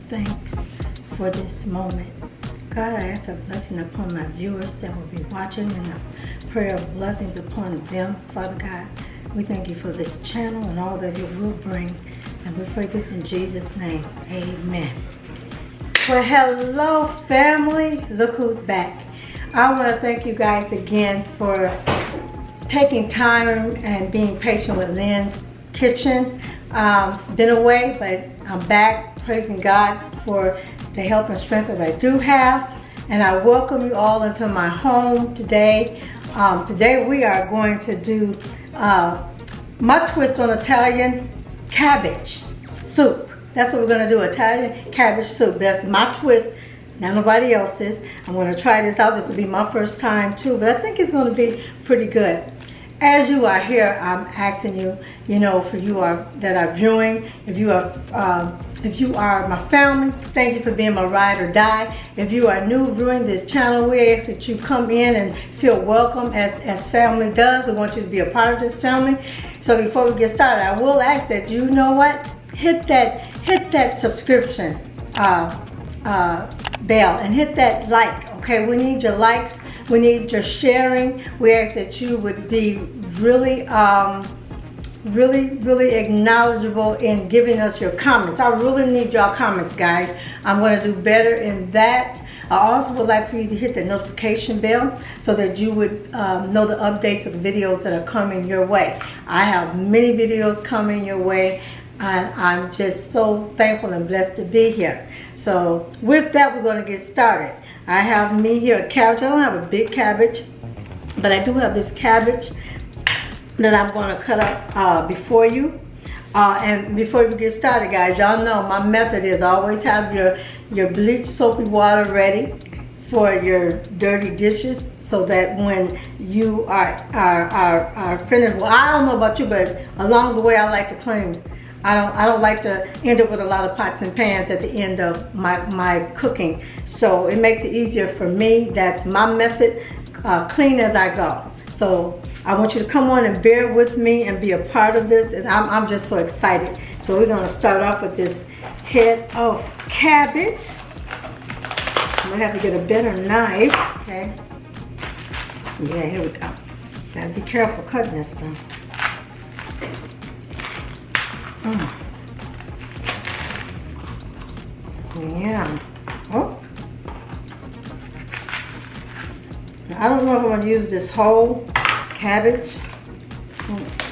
thanks for this moment. God, I ask a blessing upon my viewers that will be watching and a prayer of blessings upon them. Father God, we thank you for this channel and all that it will bring. And we pray this in Jesus' name. Amen. Well, hello family. Look who's back. I want to thank you guys again for taking time and being patient with Lynn's kitchen. Been away, but I'm back, praising God for the health and strength that I do have. And I welcome you all into my home today. Today we are going to do my twist on Italian cabbage soup. That's what we're going to do, Italian cabbage soup. That's my twist, not nobody else's. I'm going to try this out. This will be my first time too, but I think it's going to be pretty good. As you are here, I'm asking you, for you that are viewing, if you are my family, thank you for being my ride or die. If you are new viewing this channel, we ask that you come in and feel welcome as family does. We want you to be a part of this family. So before we get started, I will ask that hit that subscription bell and hit that like. Okay, we need your likes. We need your sharing. We ask that you would be really acknowledgeable in giving us your comments. I really need y'all comments, guys. I'm going to do better in that. I also would like for you to hit the notification bell so that you would know the updates of the videos that are coming your way. I have many videos coming your way, and I'm just so thankful and blessed to be here. So with that, we're going to get started. I have me here a cabbage. I don't have a big cabbage, but I do have this cabbage that I'm going to cut up before you. And before we get started, guys, y'all know my method is always have your bleach soapy water ready for your dirty dishes, so that when you are finished, well, I don't know about you, but along the way I like to clean. I don't like to end up with a lot of pots and pans at the end of my cooking. So it makes it easier for me. That's my method, clean as I go. So I want you to come on and bear with me and be a part of this. And I'm just so excited. So we're gonna start off with this head of cabbage. I'm gonna have to get a better knife, okay? Yeah, here we go. Gotta be careful cutting this stuff. Yeah. Oh. I don't know if I'm going to use this whole cabbage.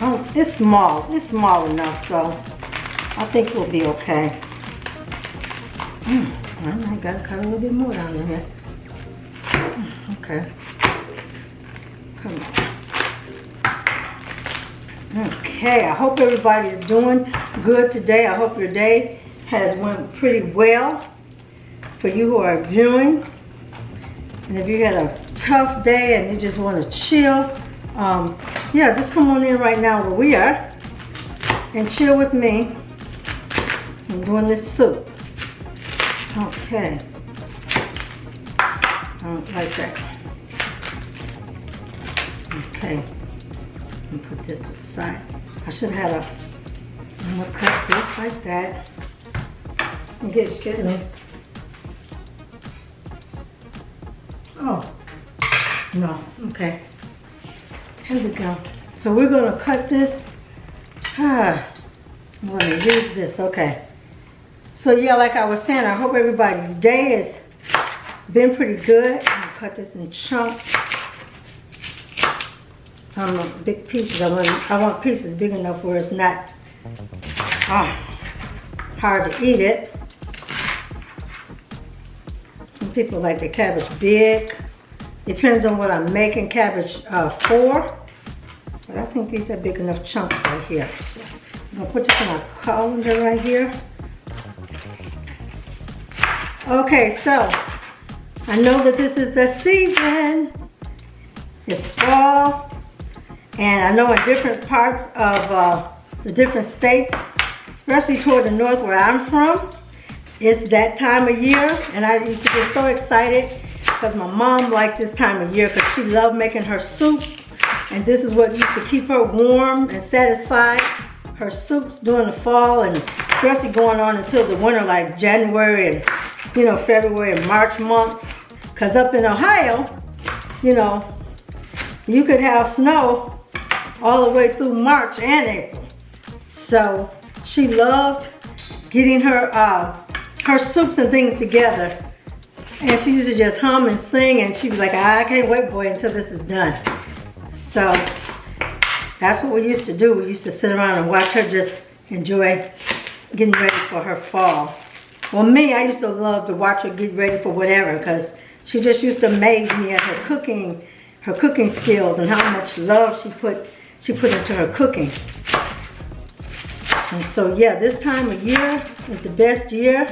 Oh, it's small. It's small enough, so I think we'll be okay. I might got to cut a little bit more down in here. Okay. Come on. Okay, I hope everybody's doing good today. I hope your day has went pretty well for you who are viewing. And if you had a tough day and you just want to chill, yeah, just come on in right now where we are and chill with me. I'm doing this soup. Okay. I don't like that. Okay. Put this to the side. I should have I'm gonna cut this like that. Get me. Oh, no, okay. Here we go. So we're gonna cut this. I'm gonna use this, okay. So yeah, like I was saying, I hope everybody's day has been pretty good. I'm gonna cut this in chunks. Big pieces. I want pieces big enough where it's not hard to eat it. Some people like the cabbage big. Depends on what I'm making cabbage for. But I think these are big enough chunks right here. So I'm gonna put this in my colander right here. Okay, so I know that this is the season. It's fall. And I know in different parts of the different states, especially toward the north where I'm from, it's that time of year. And I used to get so excited because my mom liked this time of year because she loved making her soups. And this is what used to keep her warm and satisfied. her soups during the fall, and especially going on until the winter, like January and, you know, February and March months. Because up in Ohio, you know, you could have snow all the way through March and April. So she loved getting her soups and things together. And she used to just hum and sing, and she'd be like, I can't wait, boy, until this is done. So that's what we used to do. We used to sit around and watch her just enjoy getting ready for her fall. Well, me, I used to love to watch her get ready for whatever, because she just used to amaze me at her cooking skills and how much love she put into her cooking. And so yeah, this time of year is the best year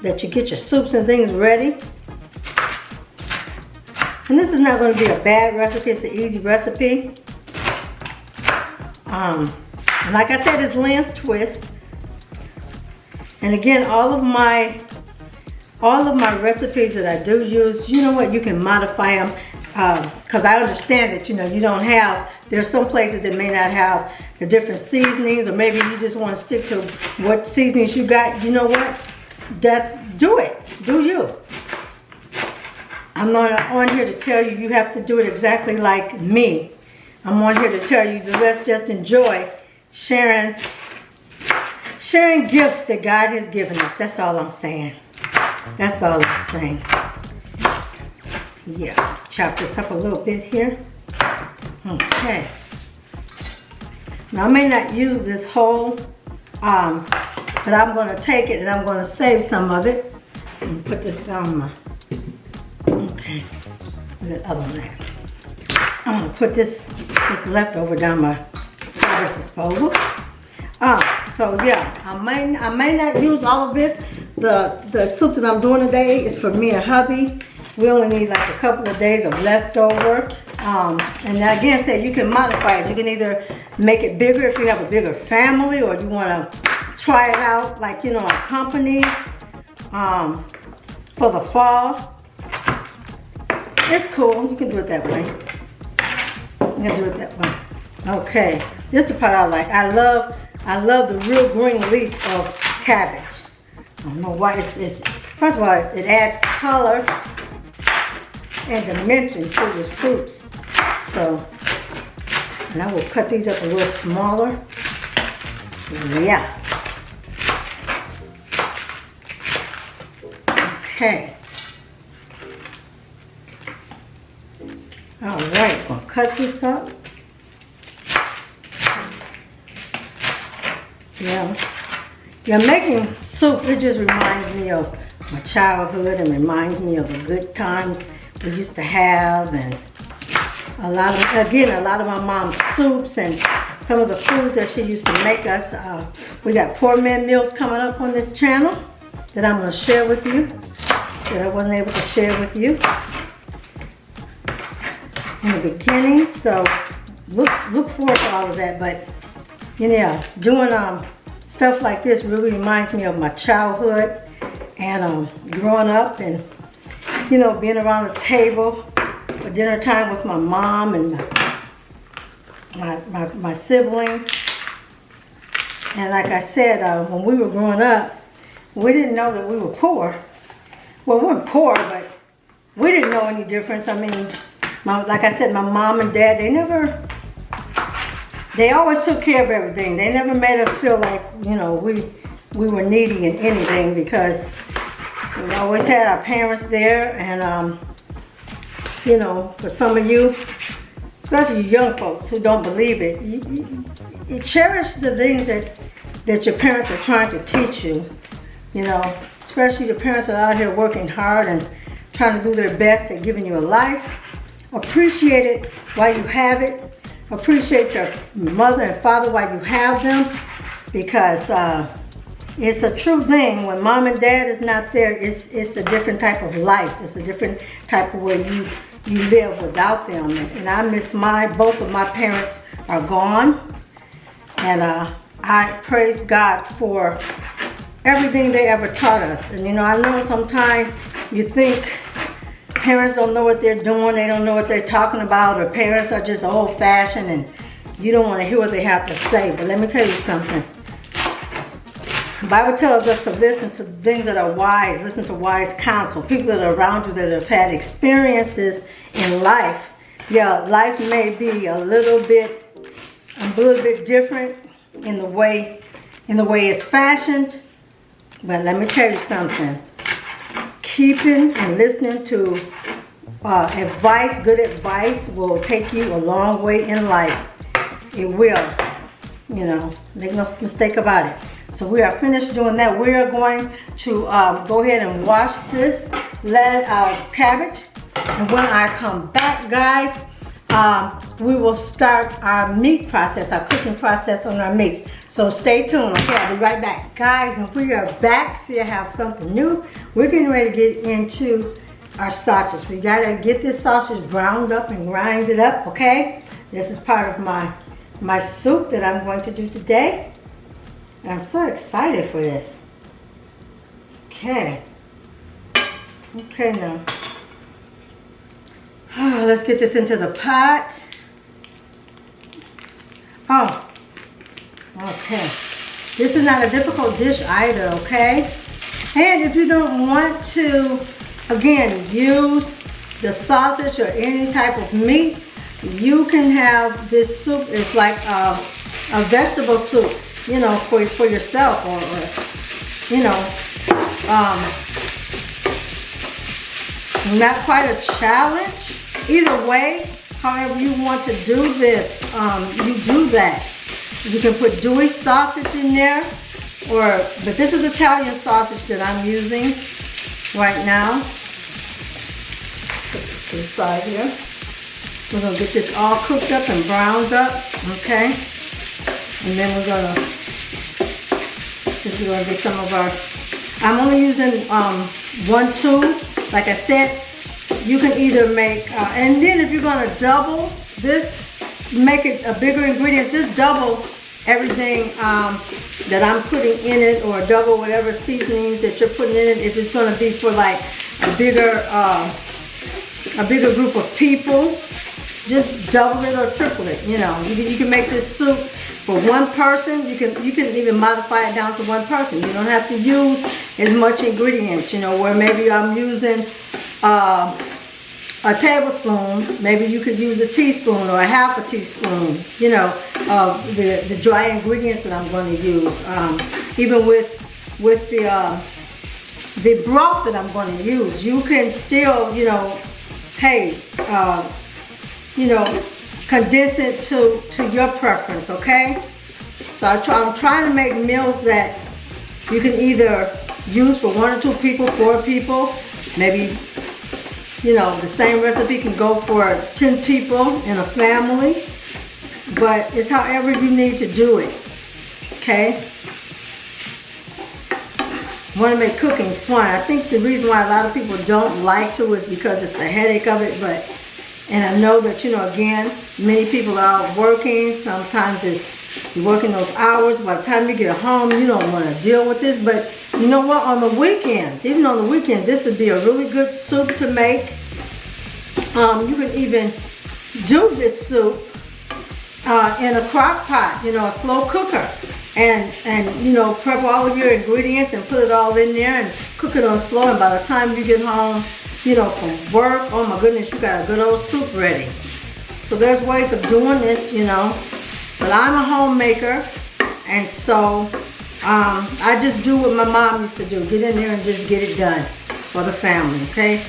that you get your soups and things ready. And this is not going to be a bad recipe, it's an easy recipe. And like I said, it's Lynn's twist. And again, all of my recipes that I do use, you know what, you can modify them. Because I understand that, you know, you don't have, there's some places that may not have the different seasonings, or maybe you just want to stick to what seasonings you got. You know what? Do it. Do you. I'm not on here to tell you have to do it exactly like me. I'm on here to tell you that let's just enjoy sharing gifts that God has given us. That's all I'm saying. That's all I'm saying. Yeah, chop this up a little bit here. Okay. Now I may not use this whole, but I'm going to take it and I'm going to save some of it and put this down my, okay, the other one there. I'm going to put this leftover down my garbage disposal. So yeah, I may not use all of this. The soup that I'm doing today is for me and hubby. We only need like a couple of days of leftover. And again, say you can modify it. You can either make it bigger if you have a bigger family, or you want to try it out like, you know, a company for the fall. It's cool. You can do it that way. You can do it that way. Okay, this is the part I like. I love the real green leaf of cabbage. I don't know why it's first of all, it adds color and dimension to the soups. So, and I will cut these up a little smaller. Yeah. Okay. All right, we'll cut this up. Yeah, making soup, it just reminds me of my childhood and reminds me of the good times we used to have, and a lot of my mom's soups and some of the foods that she used to make us. We got poor man meals coming up on this channel that I'm going to share with you, that I wasn't able to share with you in the beginning. So look forward to all of that. But you know, doing stuff like this really reminds me of my childhood and growing up, and you know, being around the table for dinner time with my mom and my siblings. And like I said, when we were growing up, we didn't know that we were poor. Well, we weren't poor, but we didn't know any difference. I mean, like I said, my mom and dad, they always took care of everything. They never made us feel like, you know, we were needy in anything, because we always had our parents there. And you know, for some of you, especially young folks who don't believe it, you cherish the things that your parents are trying to teach you. You know, especially the parents that are out here working hard and trying to do their best at giving you a life. Appreciate it while you have it. Appreciate your mother and father while you have them, because it's a true thing. When mom and dad is not there, it's a different type of life. It's a different type of way you live without them. And I miss both of my parents are gone. And I praise God for everything they ever taught us. And you know, I know sometimes you think parents don't know what they're doing, they don't know what they're talking about, or parents are just old-fashioned and you don't want to hear what they have to say. But let me tell you something. The Bible tells us to listen to things that are wise. Listen to wise counsel. People that are around you that have had experiences in life. Yeah, life may be a little bit different in the way it's fashioned. But let me tell you something. Keeping and listening to advice, good advice, will take you a long way in life. It will. You know, make no mistake about it. So we are finished doing that. We are going to go ahead and wash this cabbage. And when I come back, guys, we will start our meat process, our cooking process on our meats. So stay tuned, okay? I'll be right back. Guys, and we are back. See, I have something new. We're getting ready to get into our sausage. We gotta get this sausage browned up and grinded up, okay? This is part of my soup that I'm going to do today. And I'm so excited for this. Okay. Okay, now. Let's get this into the pot. Oh, okay. This is not a difficult dish either, okay? And if you don't want to, again, use the sausage or any type of meat, you can have this soup. It's like a vegetable soup, you know, for yourself, or you know, not quite a challenge. Either way, however you want to do this, you do that. You can put Jewish sausage in there, but this is Italian sausage that I'm using right now. Put this to the side here. We're gonna get this all cooked up and browned up, okay? And then this is gonna be some of our, I'm only using 1 tube. Like I said, you can either make, and then if you're gonna double this, make it a bigger ingredient, just double everything that I'm putting in it, or double whatever seasonings that you're putting in it. If it's gonna be for like a bigger group of people, just double it or triple it. You know, you can make this soup for one person. You can even modify it down to one person. You don't have to use as much ingredients. You know, where maybe I'm using a tablespoon, maybe you could use a teaspoon or a half a teaspoon, you know, of the dry ingredients that I'm going to use. Even with the broth that I'm going to use, you can still, you know, hey, you know, condense it to your preference, okay? So I'm trying to make meals that you can either use for 1 or 2 people, 4 people, maybe. You know, the same recipe can go for 10 people in a family, but it's however you need to do it, okay? Want to make cooking fun. I think the reason why a lot of people don't like to is because it's the headache of it, and I know that, you know, again, many people are out working. Sometimes you're working those hours. By the time you get home, you don't want to deal with this, but you know what? On the weekends, even on the weekends, this would be a really good soup to make. You can even do this soup in a crock pot, you know, a slow cooker, and you know, prep all of your ingredients and put it all in there and cook it on slow. And by the time you get home, you know, from work, oh my goodness, you got a good old soup ready. So there's ways of doing this, you know. But I'm a homemaker, and so I just do what my mom used to do. Get in there and just get it done for the family, okay?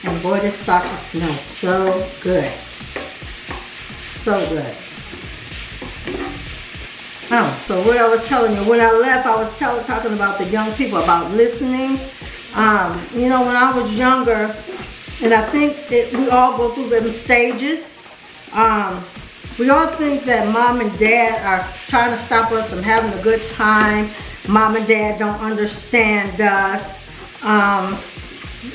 And boy, this sausage smells so good. So good. Oh, so what I was telling you, when I left, I was talking about the young people, about listening. You know, when I was younger, and I think that we all go through them stages. We all think that mom and dad are trying to stop us from having a good time. Mom and dad don't understand us.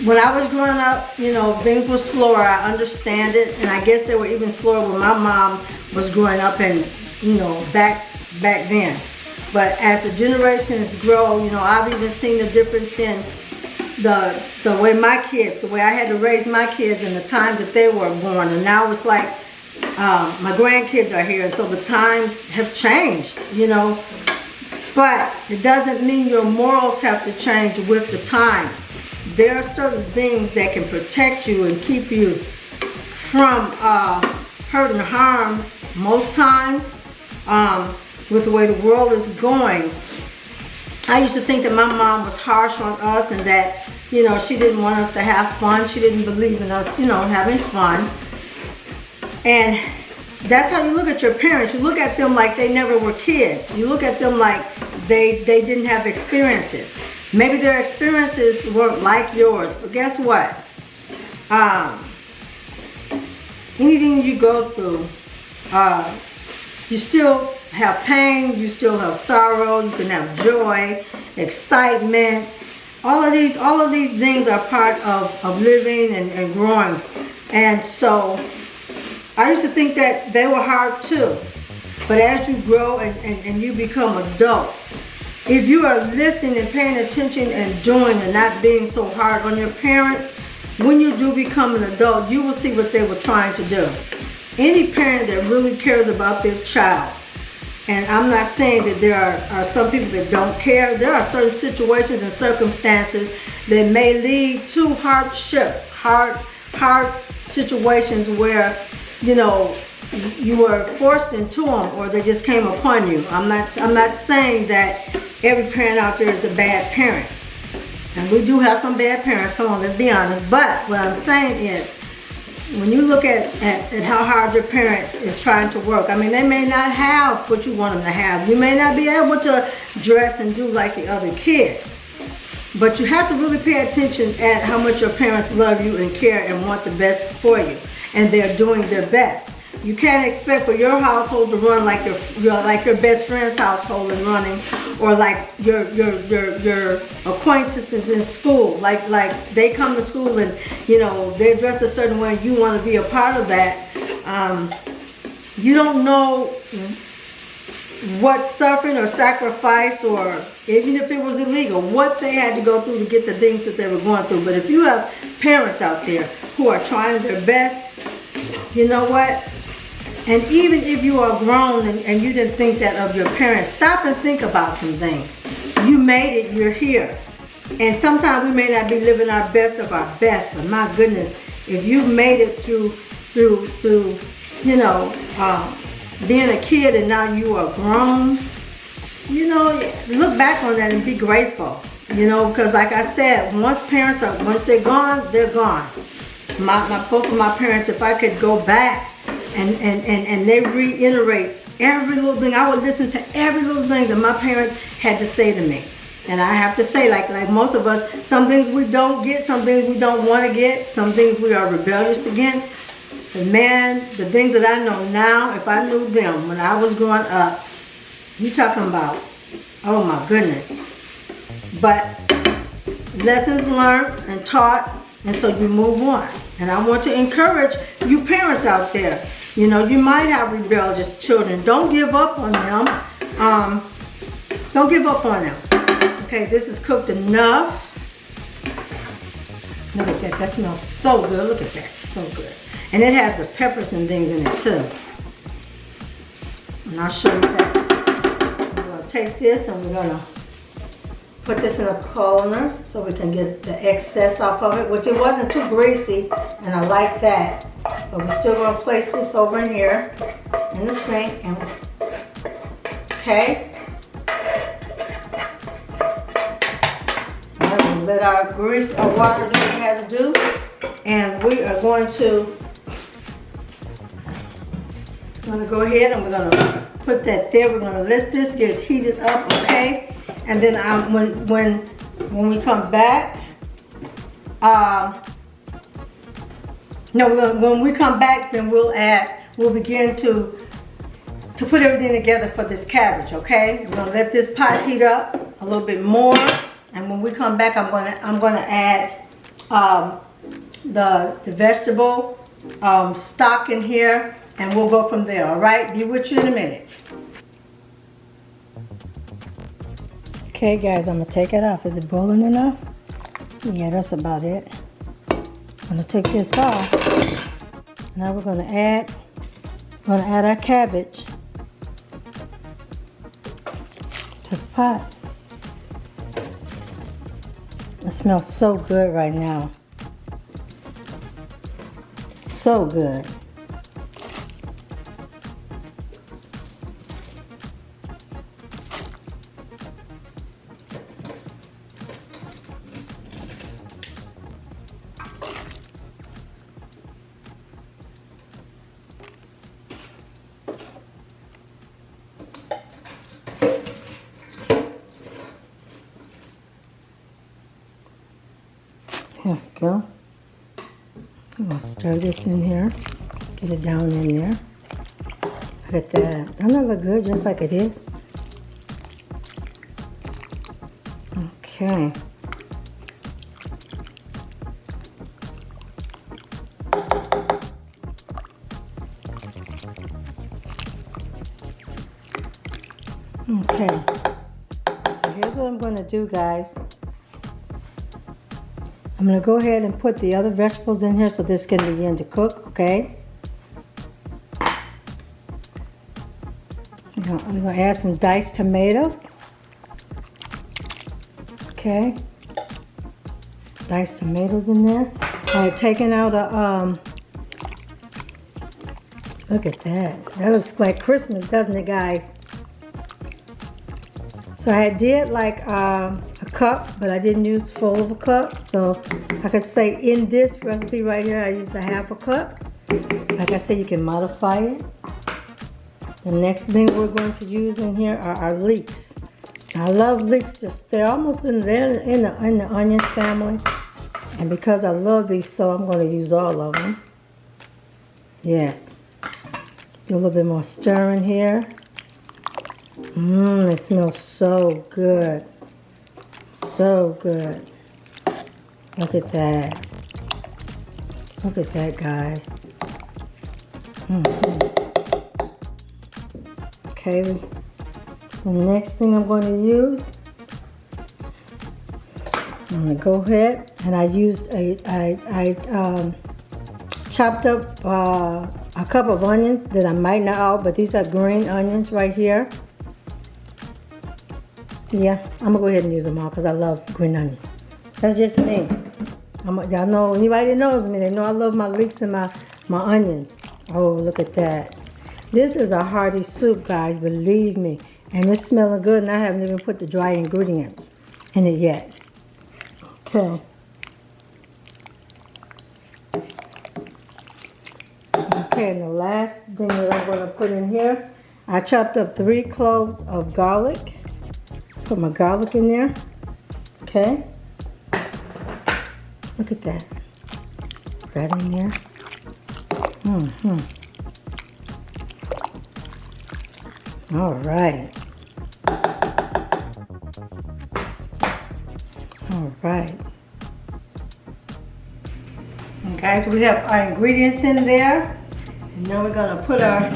When I was growing up, you know, things were slower. I understand it, and I guess they were even slower when my mom was growing up, and you know, back then. But as the generations grow, you know, I've even seen the difference in the way my kids, the way I had to raise my kids, and the time that they were born. And now it's like My grandkids are here, and so the times have changed, you know. But it doesn't mean your morals have to change with the times. There are certain things that can protect you and keep you from hurt and harm most times with the way the world is going. I used to think that my mom was harsh on us and that, you know, she didn't want us to have fun. She didn't believe in us, you know, having fun. And that's how you look at your parents. You look at them like they never were kids. You look at them like they didn't have experiences. Maybe their experiences weren't like yours, but guess what? Anything you go through, you still have pain, you still have sorrow, you can have joy, excitement. All of these things are part of living and growing. And so I used to think that they were hard too. But as you grow and you become adults, if you are listening and paying attention and doing and not being so hard on your parents, when you do become an adult, you will see what they were trying to do. Any parent that really cares about their child, and I'm not saying that there are some people that don't care. There are certain situations and circumstances that may lead to hardship, hard situations where, you know, you were forced into them or they just came upon you. I'm not saying that every parent out there is a bad parent. And we do have some bad parents, come on, let's be honest. But what I'm saying is, when you look at how hard your parent is trying to work, I mean, they may not have what you want them to have. You may not be able to dress and do like the other kids. But you have to really pay attention at how much your parents love you and care and want the best for you. And they're doing their best. You can't expect for your household to run like your best friend's household is running, or like your acquaintances in school. Like they come to school and, you know, they're dressed a certain way. You want to be a part of that. You don't know what suffering or sacrifice, or even if it was illegal, what they had to go through to get the things that they were going through. But if you have parents out there who are trying their best, you know what? And even if you are grown and you didn't think that of your parents, stop and think about some things. You made it, you're here. And sometimes we may not be living our best of our best, but my goodness, if you made it through you know, being a kid and now you are grown, you know, look back on that and be grateful. You know, because like I said, once they're gone, they're gone. Both of my parents, if I could go back and they reiterate every little thing, I would listen to every little thing that my parents had to say to me. And I have to say, like most of us, some things we don't get, some things we don't want to get, some things we are rebellious against. But man, the things that I know now, if I knew them when I was growing up, you talking about, oh my goodness. But lessons learned and taught, and so you move on. And I want to encourage you parents out there. You know, you might have rebellious children. Don't give up on them. Don't give up on them. Okay, this is cooked enough. Look at that. That smells so good. Look at that. So good. And it has the peppers and things in it too. And I'll show you that. We're going to take this and we're going to put this in a colander so we can get the excess off of it, which it wasn't too greasy, and I like that. But we're still going to place this over in here in the sink. And okay. We'll let our grease or water do what it has to do. And we are going to go ahead and we're going to put that there. We're going to let this get heated up, okay? And then when we come back, when we come back, then we'll begin to put everything together for this cabbage, okay? We're gonna let this pot heat up a little bit more, and when we come back, I'm gonna add the vegetable stock in here, and we'll go from there. All right, be with you in a minute. Okay guys, I'm gonna take it off. Is it boiling enough? Yeah, that's about it. I'm gonna take this off. Now we're gonna add We're gonna add our cabbage to the pot. It smells so good right now. So good. Here we go. I'm gonna stir this in here. Get it down in there. Look at that. Doesn't that look good just like it is? Okay. Okay. So here's what I'm gonna do, guys. I'm going to go ahead and put the other vegetables in here so this can begin to cook, okay? I'm going to add some diced tomatoes. Okay. Diced tomatoes in there. I've taken out a, look at that. That looks like Christmas, doesn't it, guys? So I did like a cup, but I didn't use full of a cup. So I could say in this recipe right here, I used a half a cup. Like I said, you can modify it. The next thing we're going to use in here are our leeks. I love leeks. They're almost in the onion family. And because I love these, so I'm going to use all of them. Yes. Do a little bit more stirring here. It smells so good. So good. Look at that. Look at that, guys. Okay, the next thing I'm going to use, I'm going to go ahead and I used I chopped up a cup of onions that I might not all, but these are green onions right here. Yeah, I'm gonna go ahead and use them all because I love green onions. That's just me. Y'all know, anybody that knows me, they know I love my leeks and my onions. Oh, look at that. This is a hearty soup, guys, believe me. And it's smelling good, and I haven't even put the dry ingredients in it yet. Okay. Okay, and the last thing that I'm gonna put in here, I chopped up 3 cloves of garlic. Put my garlic in there. Okay. Look at that. Put that in there. All right. All right. And guys, we have our ingredients in there. And now we're gonna put our,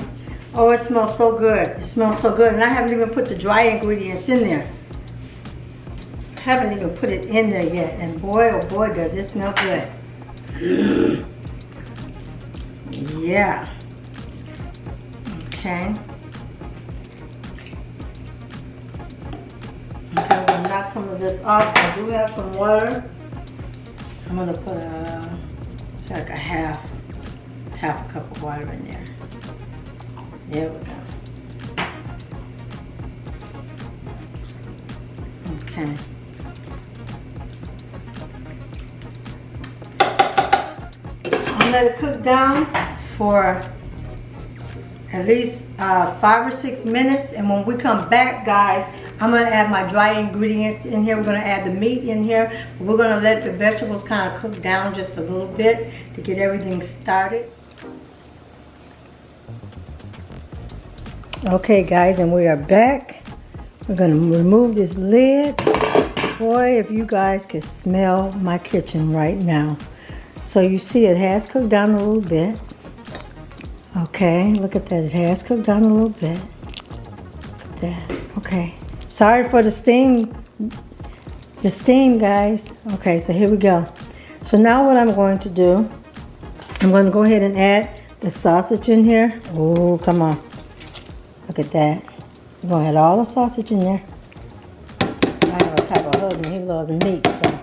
oh, it smells so good. It smells so good. And I haven't even put the dry ingredients in there. Haven't even put it in there yet, and boy, oh boy, does it smell good. Yeah. Okay. Okay, I'm gonna knock some of this off. I do have some water. I'm gonna put it's like a half a cup of water in there. There we go. Okay. Let it cook down for at least 5 or 6 minutes, and when we come back, guys, I'm going to add my dry ingredients in here. We're going to add the meat in here. We're going to let the vegetables kind of cook down just a little bit to get everything started. Okay, guys, and we are back. We're going to remove this lid. Boy, if you guys could smell my kitchen right now. So you see it has cooked down a little bit. Okay, look at that. It has cooked down a little bit. Look at that. Okay. Sorry for the steam. The steam, guys. Okay, so here we go. So now what I'm going to do, I'm going to go ahead and add the sausage in here. Oh, come on. Look at that. We're going to add all the sausage in there. I have a type of husband, he loves meat, so.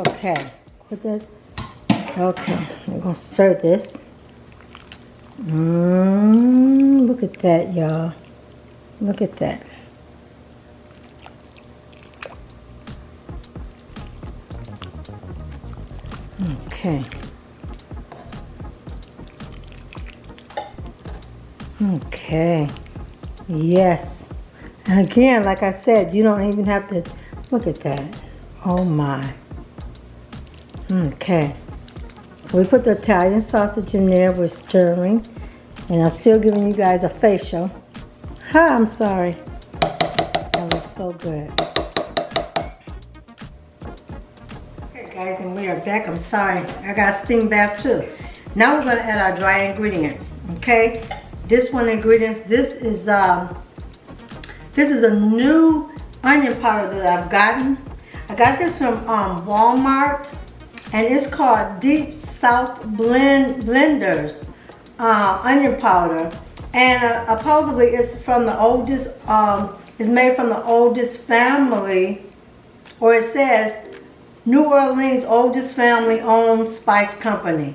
Okay. Put that. Okay. We're going to stir this. Look at that, y'all. Look at that. Okay. Okay. Yes. And again, like I said, you don't even have to look at that. Oh my. Okay. We put the Italian sausage in there. We're stirring. And I'm still giving you guys a facial. Ha, I'm sorry. That looks so good. Okay guys, and we are back. I'm sorry. I got a steam bath too. Now we're going to add our dry ingredients. Okay. This one ingredients. This is a new onion powder that I've gotten. I got this from Walmart, and it's called Deep South Blenders onion powder, and supposedly it's from the oldest. It's made from the oldest family, or it says New Orleans oldest family-owned spice company.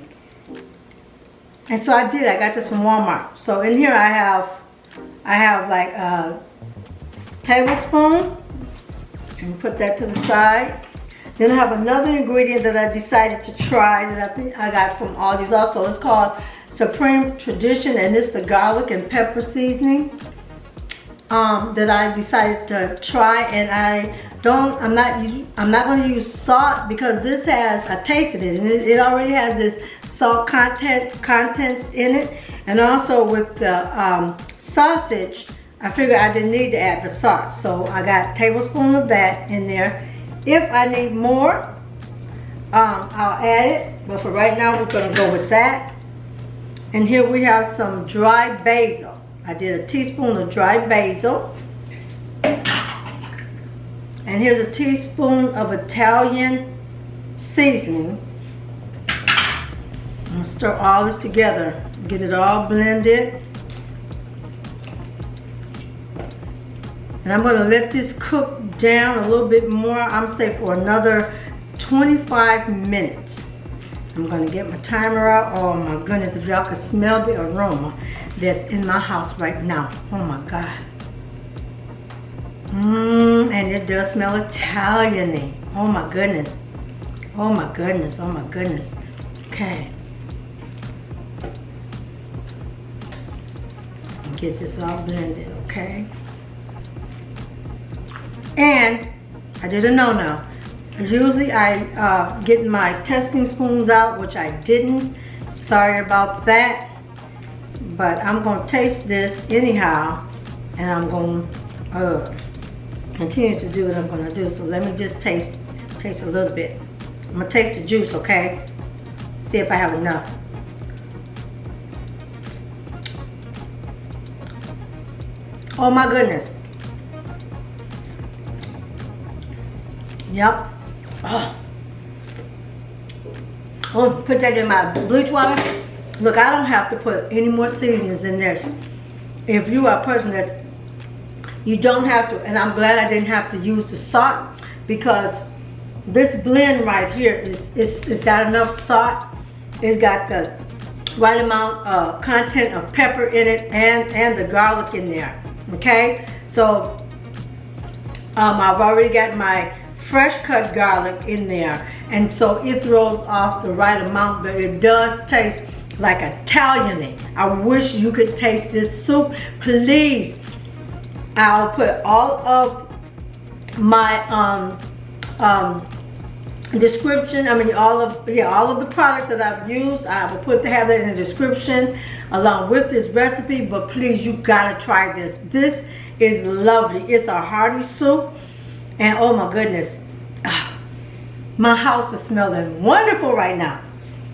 And so I got this from Walmart. So in here I have like a tablespoon. And put that to the side. Then I have another ingredient that I decided to try that I think I got from Aldi's also. It's called Supreme Tradition, and it's the garlic and pepper seasoning that I decided to try. And I'm not going to use salt because this has, I tasted it, and it already has this salt contents in it. And also with the sausage, I figured I didn't need to add the salt. So I got a tablespoon of that in there. If I need more, I'll add it. But for right now, we're going to go with that. And here we have some dry basil. I did a teaspoon of dry basil. And here's a teaspoon of Italian seasoning. I'm going to stir all this together. Get it all blended. And I'm going to let this cook down a little bit more. I'm going to say for another 25 minutes. I'm going to get my timer out. Oh my goodness, if y'all could smell the aroma that's in my house right now. Oh my God. And it does smell Italian-y. Oh my goodness. Oh my goodness. Oh my goodness. Okay. Get this all blended, okay? And I did a no-no. Usually I get my testing spoons out, which I didn't. Sorry about that. But I'm going to taste this anyhow. And I'm going to continue to do what I'm going to do. So let me just taste a little bit. I'm going to taste the juice, okay? See if I have enough. Oh my goodness. Yep. Oh, put that in my bleach water. Look, I don't have to put any more seasonings in this. If you are a person that you don't have to, and I'm glad I didn't have to use the salt, because this blend right here it's got enough salt. It's got the right amount of content of pepper in it, and the garlic in there. Okay, so I've already got my fresh cut garlic in there, and so it throws off the right amount, but it does taste like Italian-y. I wish you could taste this soup. Please, I'll put all of my description. I mean, all of the products that I've used. I will have that in the description along with this recipe. But please, you gotta try this. This is lovely. It's a hearty soup. And oh my goodness, my house is smelling wonderful right now.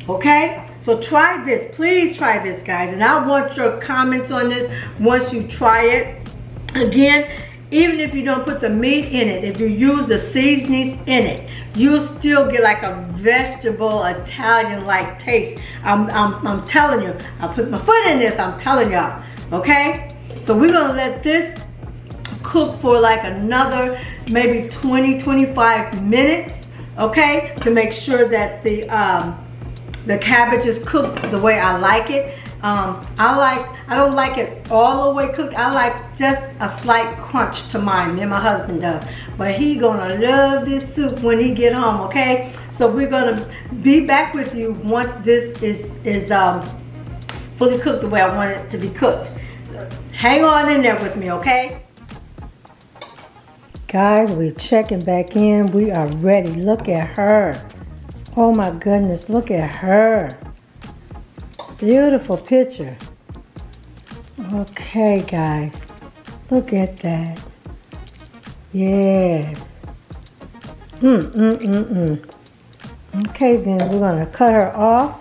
Okay, so try this. Please try this, guys. And I want your comments on this once you try it. Again, even if you don't put the meat in it, if you use the seasonings in it, you still get like a vegetable Italian-like taste. I'm telling you, I put my foot in this, I'm telling y'all, okay? So we're gonna let this cook for like another maybe 20-25 minutes, okay? To make sure that the cabbage is cooked the way I like it. I don't like it all the way cooked. I like just a slight crunch to mine. Me and my husband does. But he gonna love this soup when he get home, okay? So we're gonna be back with you once this is fully cooked the way I want it to be cooked. Hang on in there with me, okay? Guys, we're checking back in. We are ready. Look at her. Oh my goodness, look at her. Beautiful picture. Okay, guys, look at that. Yes. Okay, then we're gonna cut her off,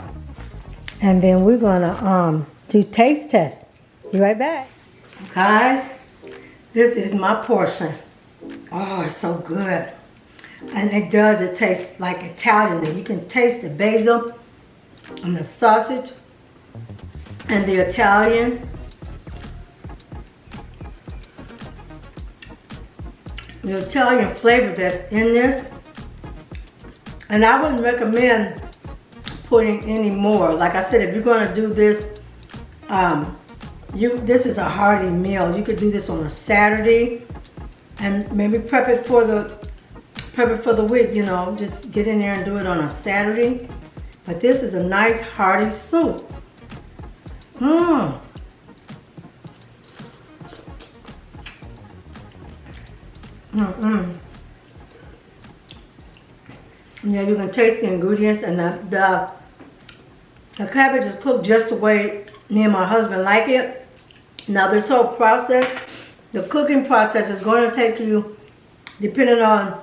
and then we're gonna do taste test. Be right back. Guys, this is my portion. Oh, it's so good. And it tastes like Italian. You can taste the basil and the sausage and the Italian flavor that's in this. And I wouldn't recommend putting any more. Like I said, if you're going to do this, this is a hearty meal. You could do this on a Saturday and maybe prep it for the week, you know, just get in there and do it on a Saturday. But this is a nice hearty soup. Yeah, you can taste the ingredients, and the cabbage is cooked just the way me and my husband like it. Now this whole process, the cooking process, is going to take you, depending on,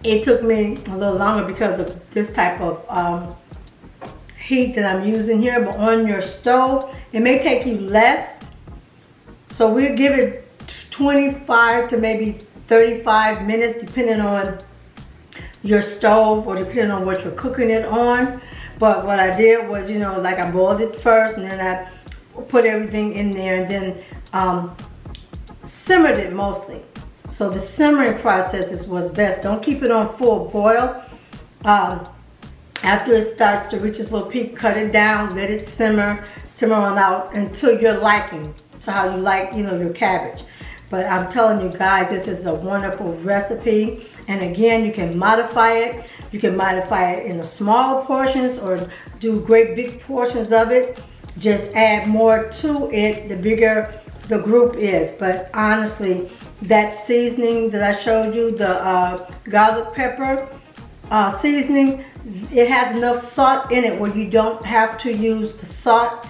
it took me a little longer because of this type of heat that I'm using here, but on your stove, it may take you less. So we'll give it 25 to maybe 35 minutes, depending on your stove or depending on what you're cooking it on. But what I did was, you know, like I boiled it first, and then I put everything in there, and then simmered it mostly. So the simmering process is what's best. Don't keep it on full boil. After it starts to reach its little peak, cut it down, let it simmer on out until your liking, to how you like, you know, your cabbage. But I'm telling you guys, this is a wonderful recipe. And again, you can modify it. You can modify it in the small portions or do great big portions of it. Just add more to it the bigger the group is. But honestly, that seasoning that I showed you, the garlic pepper seasoning, it has enough salt in it where you don't have to use the salt.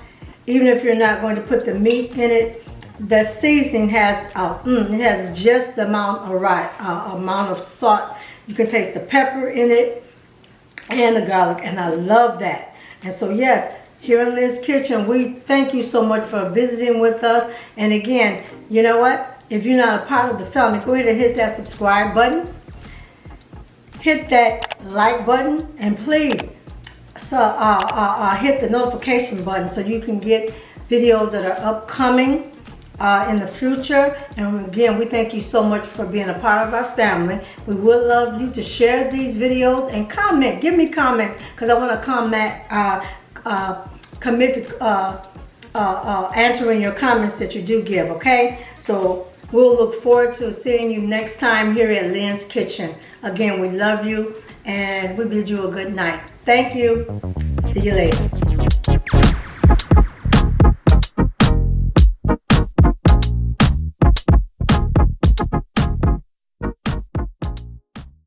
Even if you're not going to put the meat in it, the seasoning has it has just the amount of salt. You can taste the pepper in it and the garlic, and I love that. And so yes, here in Lynn's Kitchen, we thank you so much for visiting with us. And again, you know what? If you're not a part of the family, go ahead and hit that subscribe button. Hit that like button, and please hit the notification button so you can get videos that are upcoming in the future. And again, we thank you so much for being a part of our family. We would love you to share these videos and comment. Give me comments, because I want to commit to answering your comments that you do give, okay? So we'll look forward to seeing you next time here at Lynn's Kitchen. Again, we love you, and we bid you a good night. Thank you. See you later.